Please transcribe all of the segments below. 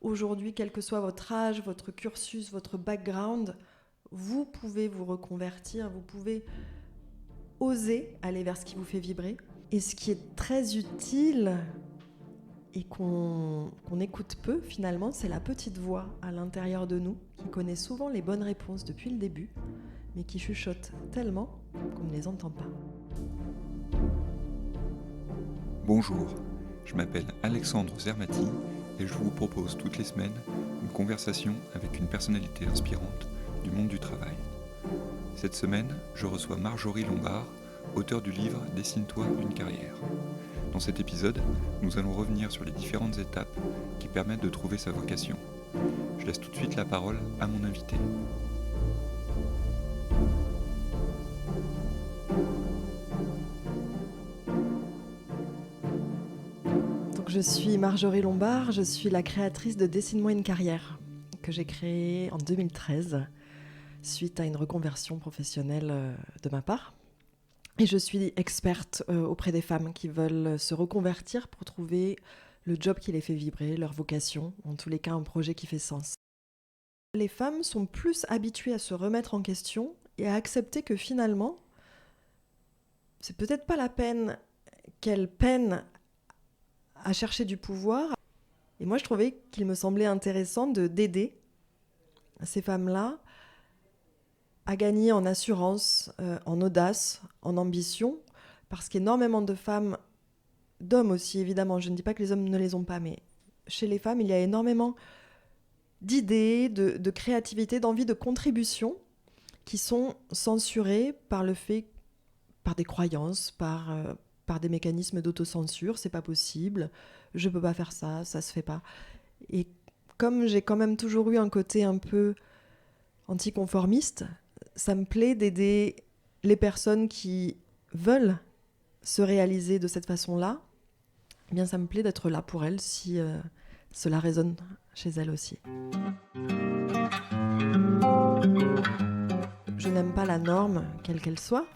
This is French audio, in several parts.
Aujourd'hui, quel que soit votre âge, votre cursus, votre background, vous pouvez vous reconvertir, vous pouvez oser aller vers ce qui vous fait vibrer. Et ce qui est très utile et qu'on écoute peu finalement, c'est la petite voix à l'intérieur de nous qui connaît souvent les bonnes réponses depuis le début, mais qui chuchote tellement qu'on ne les entend pas. Bonjour, je m'appelle Alexandre Zermati et je vous propose toutes les semaines une conversation avec une personnalité inspirante du monde du travail. Cette semaine, je reçois Marjorie Lombard, auteure du livre « Dessine-toi une carrière ». Dans cet épisode, nous allons revenir sur les différentes étapes qui permettent de trouver sa vocation. Je laisse tout de suite la parole à mon invité. Donc je suis Marjorie Lombard, je suis la créatrice de Dessine-moi une carrière, que j'ai créée en 2013, suite à une reconversion professionnelle de ma part. Et je suis experte auprès des femmes qui veulent se reconvertir pour trouver le job qui les fait vibrer, leur vocation, en tous les cas un projet qui fait sens. Les femmes sont plus habituées à se remettre en question et à accepter que finalement, c'est peut-être pas la peine qu'elles peinent à chercher du pouvoir. Et moi, je trouvais qu'il me semblait intéressant d'aider ces femmes-là à gagner en assurance, en audace, en ambition, parce qu'énormément de femmes, d'hommes aussi évidemment, je ne dis pas que les hommes ne les ont pas, mais chez les femmes, il y a énormément d'idées, de créativité, d'envie de contribution qui sont censurées par le fait, par des croyances, par des mécanismes d'autocensure, c'est pas possible, je peux pas faire ça, ça se fait pas. Et comme j'ai quand même toujours eu un côté un peu anticonformiste, ça me plaît d'aider les personnes qui veulent se réaliser de cette façon-là. Eh bien, ça me plaît d'être là pour elles si cela résonne chez elles aussi. Je n'aime pas la norme, quelle qu'elle soit.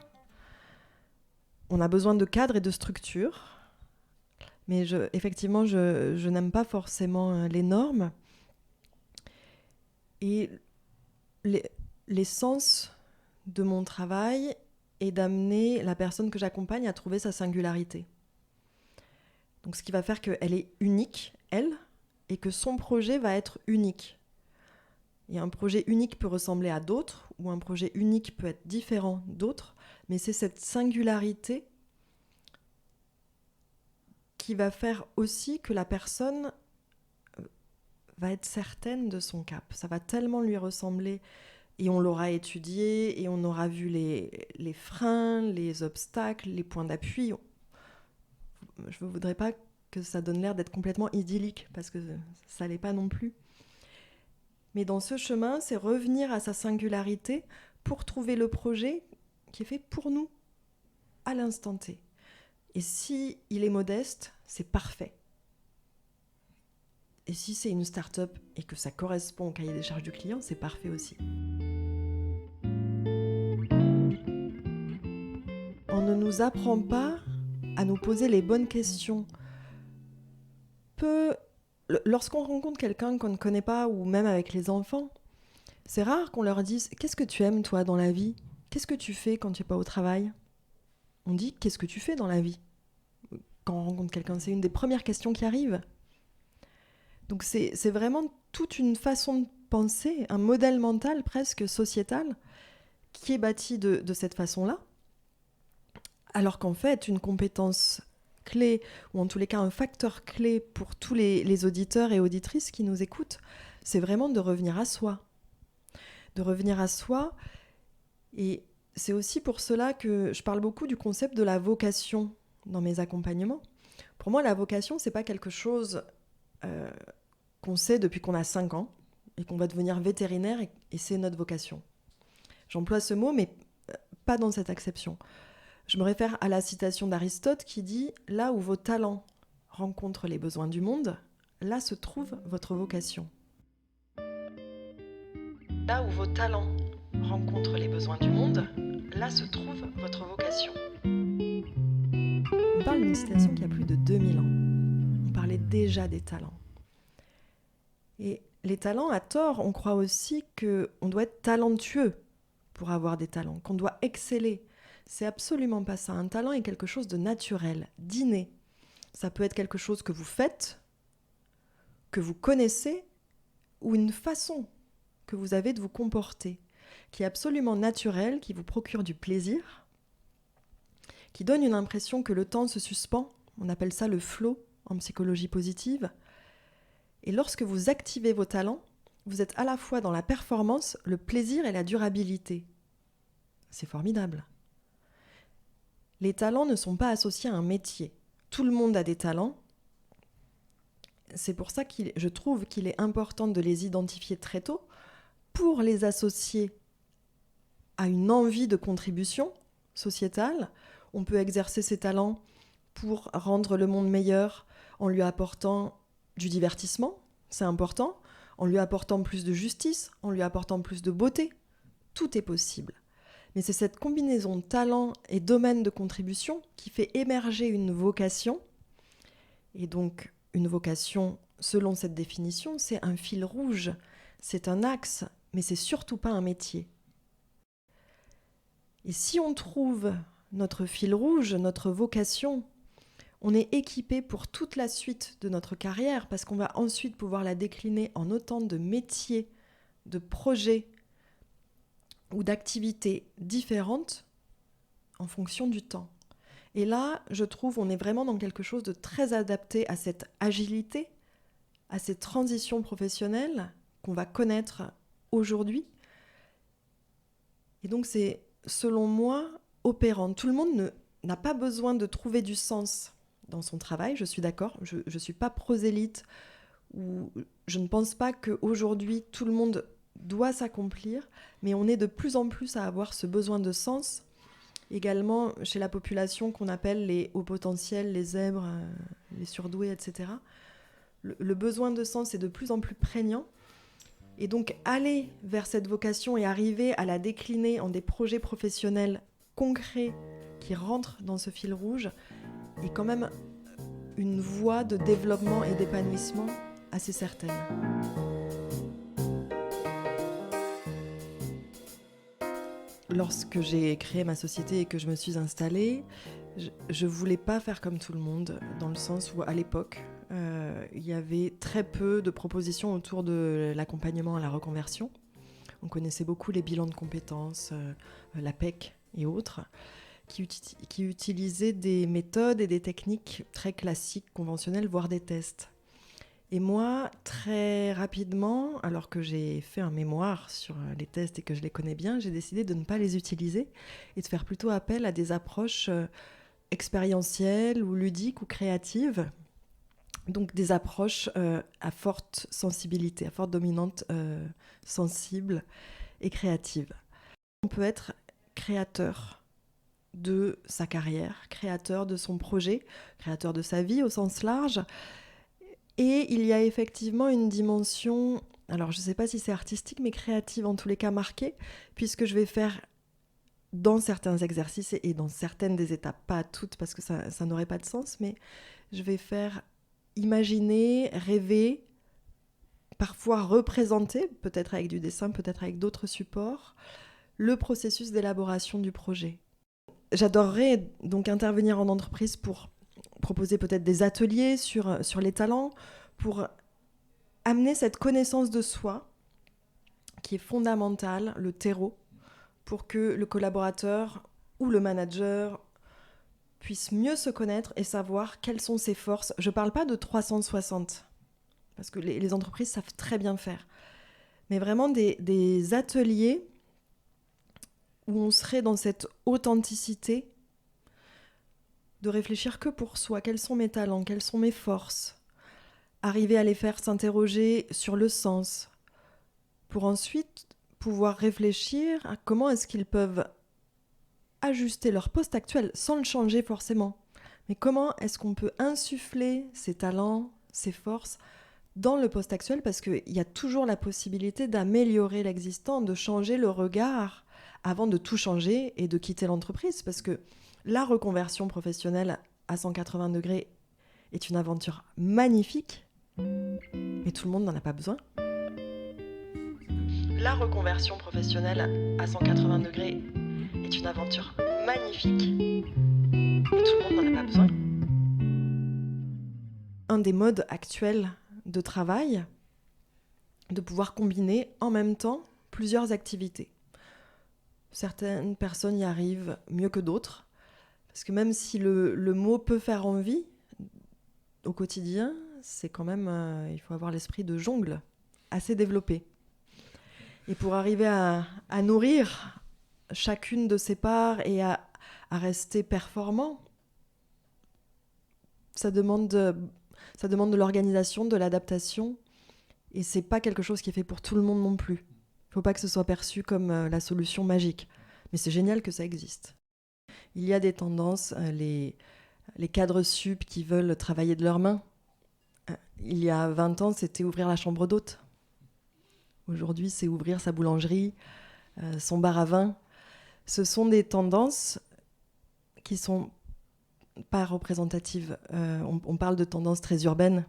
On a besoin de cadres et de structures, mais effectivement, je n'aime pas forcément les normes. Et l'essence de mon travail est d'amener la personne que j'accompagne à trouver sa singularité. Donc ce qui va faire qu'elle est unique, elle, et que son projet va être unique. Et un projet unique peut ressembler à d'autres, ou un projet unique peut être différent d'autres, mais c'est cette singularité qui va faire aussi que la personne va être certaine de son cap. Ça va tellement lui ressembler. Et on l'aura étudié, et on aura vu les freins, les obstacles, les points d'appui. Je ne voudrais pas que ça donne l'air d'être complètement idyllique, parce que ça ne l'est pas non plus. Mais dans ce chemin, c'est revenir à sa singularité pour trouver le projet qui est fait pour nous, à l'instant T. Et si il est modeste, c'est parfait. Et si c'est une start-up et que ça correspond au cahier des charges du client, c'est parfait aussi. On ne nous apprend pas à nous poser les bonnes questions. Lorsqu'on rencontre quelqu'un qu'on ne connaît pas, ou même avec les enfants, c'est rare qu'on leur dise « Qu'est-ce que tu aimes, toi, dans la vie ? Qu'est-ce que tu fais quand tu n'es pas au travail ?» On dit « Qu'est-ce que tu fais dans la vie ?» Quand on rencontre quelqu'un, c'est une des premières questions qui arrivent. Donc c'est vraiment toute une façon de penser, un modèle mental presque sociétal, qui est bâti de cette façon-là, alors qu'en fait, une compétence clé, ou en tous les cas un facteur clé pour tous les auditeurs et auditrices qui nous écoutent, c'est vraiment de revenir à soi. De revenir à soi. Et c'est aussi pour cela que je parle beaucoup du concept de la vocation dans mes accompagnements. Pour moi, la vocation, c'est pas quelque chose qu'on sait depuis qu'on a 5 ans et qu'on va devenir vétérinaire et c'est notre vocation. J'emploie ce mot, mais pas dans cette acception. Je me réfère à la citation d'Aristote qui dit « Là où vos talents rencontrent les besoins du monde, là se trouve votre vocation. » Là où vos talents rencontrent les besoins du monde, là se trouve votre vocation. On parle d'une citation qui a plus de 2000 ans. On parlait déjà des talents. Et les talents, à tort, on croit aussi qu'on doit être talentueux pour avoir des talents, qu'on doit exceller. C'est absolument pas ça. Un talent est quelque chose de naturel, d'inné. Ça peut être quelque chose que vous faites, que vous connaissez, ou une façon que vous avez de vous comporter, qui est absolument naturelle, qui vous procure du plaisir, qui donne une impression que le temps se suspend. On appelle ça le flow en psychologie positive. Et lorsque vous activez vos talents, vous êtes à la fois dans la performance, le plaisir et la durabilité. C'est formidable. Les talents ne sont pas associés à un métier. Tout le monde a des talents. C'est pour ça que je trouve qu'il est important de les identifier très tôt pour les associer à une envie de contribution sociétale. On peut exercer ses talents pour rendre le monde meilleur en lui apportant du divertissement, c'est important, en lui apportant plus de justice, en lui apportant plus de beauté. Tout est possible. Mais c'est cette combinaison de talent et domaine de contribution qui fait émerger une vocation. Et donc, une vocation, selon cette définition, c'est un fil rouge, c'est un axe, mais c'est surtout pas un métier. Et si on trouve notre fil rouge, notre vocation, on est équipé pour toute la suite de notre carrière parce qu'on va ensuite pouvoir la décliner en autant de métiers, de projets ou d'activités différentes en fonction du temps. Et là, je trouve, on est vraiment dans quelque chose de très adapté à cette agilité, à cette transition professionnelle qu'on va connaître aujourd'hui. Et donc c'est, selon moi, opérant. Tout le monde n'a pas besoin de trouver du sens dans son travail, je suis d'accord, je ne suis pas prosélyte, ou je ne pense pas qu'aujourd'hui tout le monde doit s'accomplir, mais on est de plus en plus à avoir ce besoin de sens, également chez la population qu'on appelle les hauts potentiels, les zèbres, les surdoués, etc. Le besoin de sens est de plus en plus prégnant, et donc aller vers cette vocation et arriver à la décliner en des projets professionnels concrets qui rentrent dans ce fil rouge, est quand même une voie de développement et d'épanouissement assez certaine. Lorsque j'ai créé ma société et que je me suis installée, je ne voulais pas faire comme tout le monde, dans le sens où à l'époque, il y avait très peu de propositions autour de l'accompagnement à la reconversion. On connaissait beaucoup les bilans de compétences, la PEC et autres, qui utilisaient des méthodes et des techniques très classiques, conventionnelles, voire des tests. Et moi, très rapidement, alors que j'ai fait un mémoire sur les tests et que je les connais bien, j'ai décidé de ne pas les utiliser et de faire plutôt appel à des approches expérientielles ou ludiques ou créatives. Donc des approches à forte sensibilité, à forte dominante sensible et créative. On peut être créateur de sa carrière, créateur de son projet, créateur de sa vie au sens large. Et il y a effectivement une dimension, alors je ne sais pas si c'est artistique, mais créative en tous les cas marquée, puisque je vais faire dans certains exercices et dans certaines des étapes, pas toutes parce que ça n'aurait pas de sens, mais je vais faire imaginer, rêver, parfois représenter, peut-être avec du dessin, peut-être avec d'autres supports, le processus d'élaboration du projet. J'adorerais donc intervenir en entreprise pour proposer peut-être des ateliers sur les talents, pour amener cette connaissance de soi qui est fondamentale, le terreau, pour que le collaborateur ou le manager puisse mieux se connaître et savoir quelles sont ses forces. Je ne parle pas de 360, parce que les entreprises savent très bien faire, mais vraiment des ateliers où on serait dans cette authenticité de réfléchir que pour soi, quels sont mes talents, quelles sont mes forces, arriver à les faire s'interroger sur le sens, pour ensuite pouvoir réfléchir à comment est-ce qu'ils peuvent ajuster leur poste actuel, sans le changer forcément, mais comment est-ce qu'on peut insuffler ces talents, ces forces dans le poste actuel, parce qu'il y a toujours la possibilité d'améliorer l'existant, de changer le regard avant de tout changer et de quitter l'entreprise, parce que la reconversion professionnelle à 180 degrés est une aventure magnifique, Mais tout le monde n'en a pas besoin. La reconversion professionnelle à 180 degrés est une aventure magnifique. Mais tout le monde n'en a pas besoin. Un des modes actuels de travail, de pouvoir combiner en même temps plusieurs activités. Certaines personnes y arrivent mieux que d'autres, parce que même si le mot peut faire envie, au quotidien, c'est quand même, il faut avoir l'esprit de jongle assez développé. Et pour arriver à nourrir chacune de ses parts et à rester performant, ça demande de l'organisation, de l'adaptation, et c'est pas quelque chose qui est fait pour tout le monde non plus. Il faut pas que ce soit perçu comme la solution magique, mais c'est génial que ça existe. Il y a des tendances, les cadres sup qui veulent travailler de leurs mains. Il y a 20 ans, c'était ouvrir la chambre d'hôte. Aujourd'hui, c'est ouvrir sa boulangerie, son bar à vin. Ce sont des tendances qui sont pas représentatives. On parle de tendances très urbaines.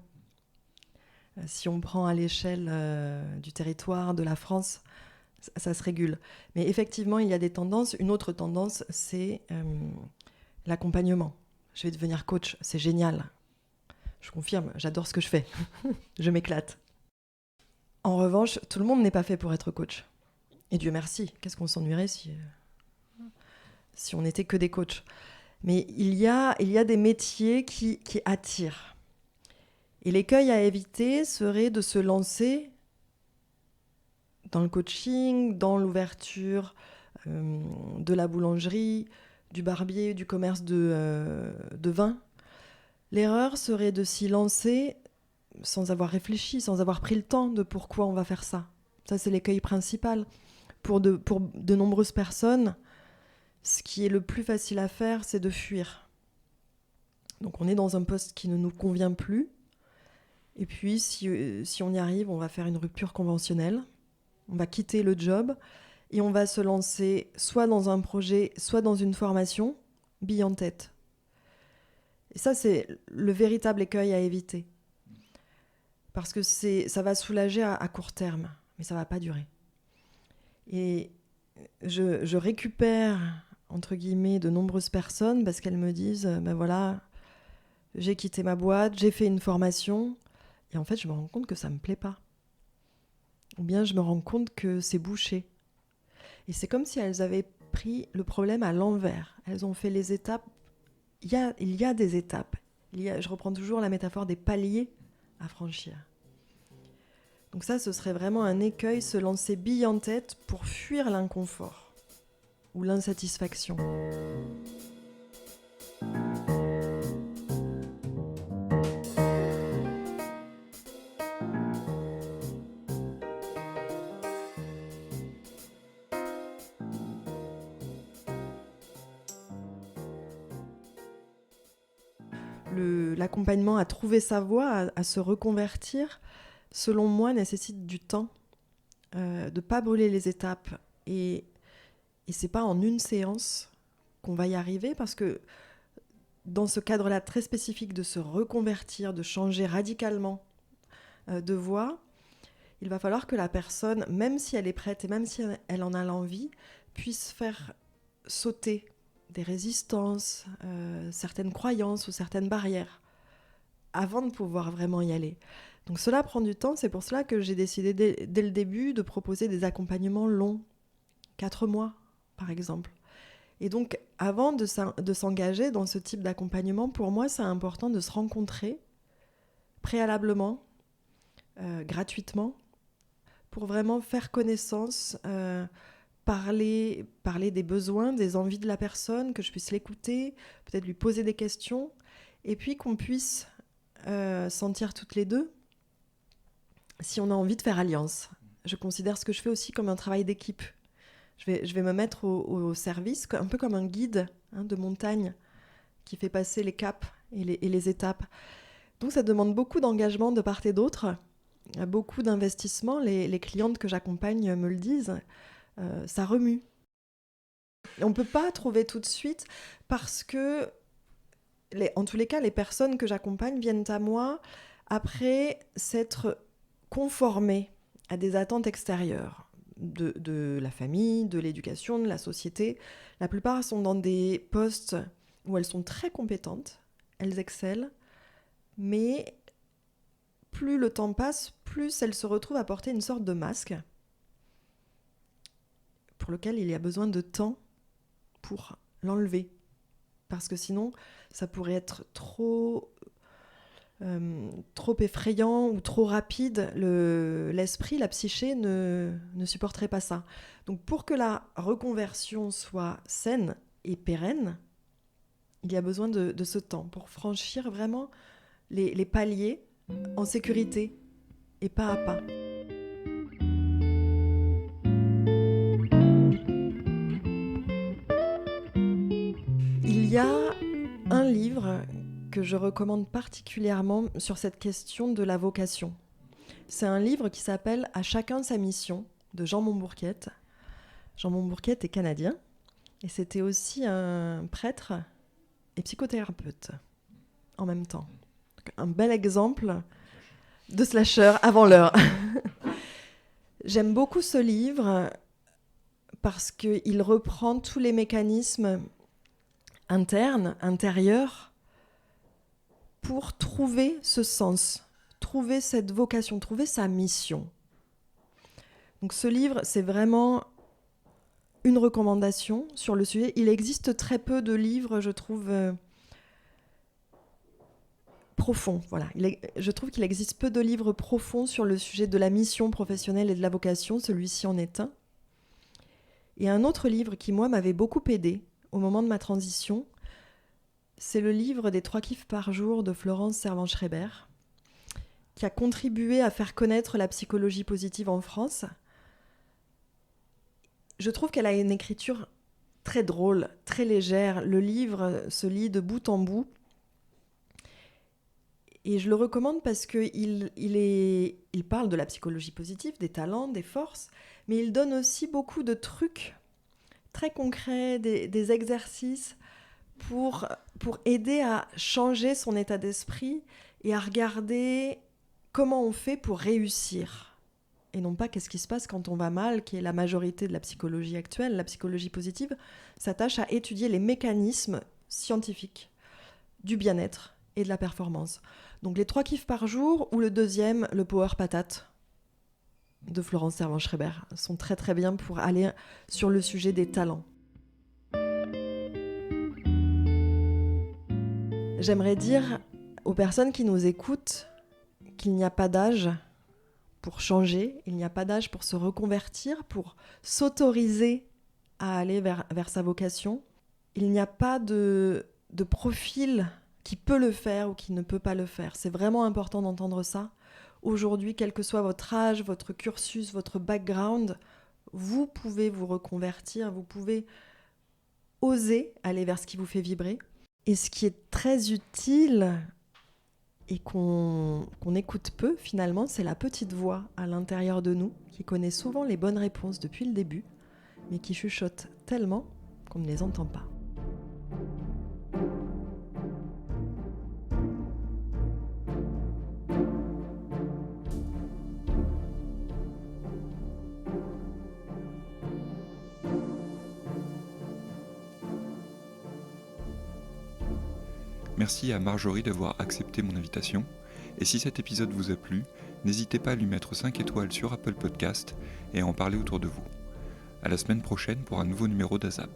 Si on prend à l'échelle du territoire, de la France, ça se régule. Mais effectivement, il y a des tendances. Une autre tendance, c'est l'accompagnement. Je vais devenir coach, c'est génial. Je confirme, j'adore ce que je fais. Je m'éclate. En revanche, tout le monde n'est pas fait pour être coach. Et Dieu merci, qu'est-ce qu'on s'ennuierait si on n'était que des coachs. Mais il y a des métiers qui attirent. Et l'écueil à éviter serait de se lancer dans le coaching, dans l'ouverture de la boulangerie, du barbier, du commerce de vin. L'erreur serait de s'y lancer sans avoir réfléchi, sans avoir pris le temps de pourquoi on va faire ça. Ça, c'est l'écueil principal. Pour de nombreuses personnes, ce qui est le plus facile à faire, c'est de fuir. Donc on est dans un poste qui ne nous convient plus. Et puis, si on y arrive, on va faire une rupture conventionnelle. On va quitter le job et on va se lancer soit dans un projet, soit dans une formation, bille en tête. Et ça, c'est le véritable écueil à éviter. Parce que ça va soulager à court terme, mais ça ne va pas durer. Et je récupère, entre guillemets, de nombreuses personnes parce qu'elles me disent, ben voilà, j'ai quitté ma boîte, j'ai fait une formation, et en fait, je me rends compte que ça ne me plaît pas. Ou bien je me rends compte que c'est bouché. Et c'est comme si elles avaient pris le problème à l'envers. Elles ont fait les étapes. Il y a des étapes. Je reprends toujours la métaphore des paliers à franchir. Donc ça, ce serait vraiment un écueil, se lancer bille en tête pour fuir l'inconfort ou l'insatisfaction. L'accompagnement à trouver sa voie, à se reconvertir, selon moi, nécessite du temps, de ne pas brûler les étapes. Et ce n'est pas en une séance qu'on va y arriver, parce que dans ce cadre-là très spécifique de se reconvertir, de changer radicalement de voie, il va falloir que la personne, même si elle est prête et même si elle en a l'envie, puisse faire sauter des résistances, certaines croyances ou certaines barrières, avant de pouvoir vraiment y aller. Donc cela prend du temps, c'est pour cela que j'ai décidé dès le début de proposer des accompagnements longs, 4 mois par exemple. Et donc avant de s'engager dans ce type d'accompagnement, pour moi c'est important de se rencontrer préalablement, gratuitement, pour vraiment faire connaissance, parler des besoins, des envies de la personne, que je puisse l'écouter, peut-être lui poser des questions, et puis qu'on puisse sentir toutes les deux si on a envie de faire alliance. Je considère ce que je fais aussi comme un travail d'équipe. Je vais me mettre au service, un peu comme un guide de montagne qui fait passer les caps et les étapes. Donc ça demande beaucoup d'engagement de part et d'autre, beaucoup d'investissement. Les clientes que j'accompagne me le disent, ça remue. On ne peut pas trouver tout de suite parce que, en tous les cas, les personnes que j'accompagne viennent à moi Après s'être conformé à des attentes extérieures de la famille, de l'éducation, de la société, la plupart sont dans des postes où elles sont très compétentes, elles excellent, mais plus le temps passe, plus elles se retrouvent à porter une sorte de masque pour lequel il y a besoin de temps pour l'enlever. Parce que sinon, ça pourrait être trop effrayant ou trop rapide. L'esprit, la psyché ne supporterait pas ça. Donc pour que la reconversion soit saine et pérenne, il y a besoin de ce temps pour franchir vraiment les paliers en sécurité et pas à pas. Il y a un livre que je recommande particulièrement sur cette question de la vocation. C'est un livre qui s'appelle « À chacun sa mission » de Jean Montbourquette. Jean Montbourquette est canadien et c'était aussi un prêtre et psychothérapeute en même temps. Donc, un bel exemple de slasher avant l'heure. J'aime beaucoup ce livre parce qu'il reprend tous les mécanismes internes, intérieurs, pour trouver ce sens, trouver cette vocation, trouver sa mission. Donc ce livre, c'est vraiment une recommandation sur le sujet. Il existe très peu de livres, je trouve, profonds. Voilà. Je trouve qu'il existe peu de livres profonds sur le sujet de la mission professionnelle et de la vocation. Celui-ci en est un. Et un autre livre qui, moi, m'avait beaucoup aidé au moment de ma transition, c'est le livre des 3 kiffs par jour de Florence Servan-Schreiber, qui a contribué à faire connaître la psychologie positive en France. Je trouve qu'elle a une écriture très drôle, très légère. Le livre se lit de bout en bout. Et je le recommande parce qu'il parle de la psychologie positive, des talents, des forces, mais il donne aussi beaucoup de trucs très concrets, des exercices pour aider à changer son état d'esprit et à regarder comment on fait pour réussir. Et non pas qu'est-ce qui se passe quand on va mal, qui est la majorité de la psychologie actuelle. La psychologie positive s'attache à étudier les mécanismes scientifiques du bien-être et de la performance. Donc les 3 kiffs par jour ou le deuxième, le Power Patate de Florence Servan-Schreiber sont très très bien pour aller sur le sujet des talents. J'aimerais dire aux personnes qui nous écoutent qu'il n'y a pas d'âge pour changer, il n'y a pas d'âge pour se reconvertir, pour s'autoriser à aller vers sa vocation. Il n'y a pas de profil qui peut le faire ou qui ne peut pas le faire. C'est vraiment important d'entendre ça. Aujourd'hui, quel que soit votre âge, votre cursus, votre background, vous pouvez vous reconvertir, vous pouvez oser aller vers ce qui vous fait vibrer. Et ce qui est très utile et qu'on écoute peu finalement, c'est la petite voix à l'intérieur de nous qui connaît souvent les bonnes réponses depuis le début, mais qui chuchote tellement qu'on ne les entend pas. Merci à Marjorie d'avoir accepté mon invitation, et si cet épisode vous a plu, n'hésitez pas à lui mettre 5 étoiles sur Apple Podcast et à en parler autour de vous. À la semaine prochaine pour un nouveau numéro d'ASAP.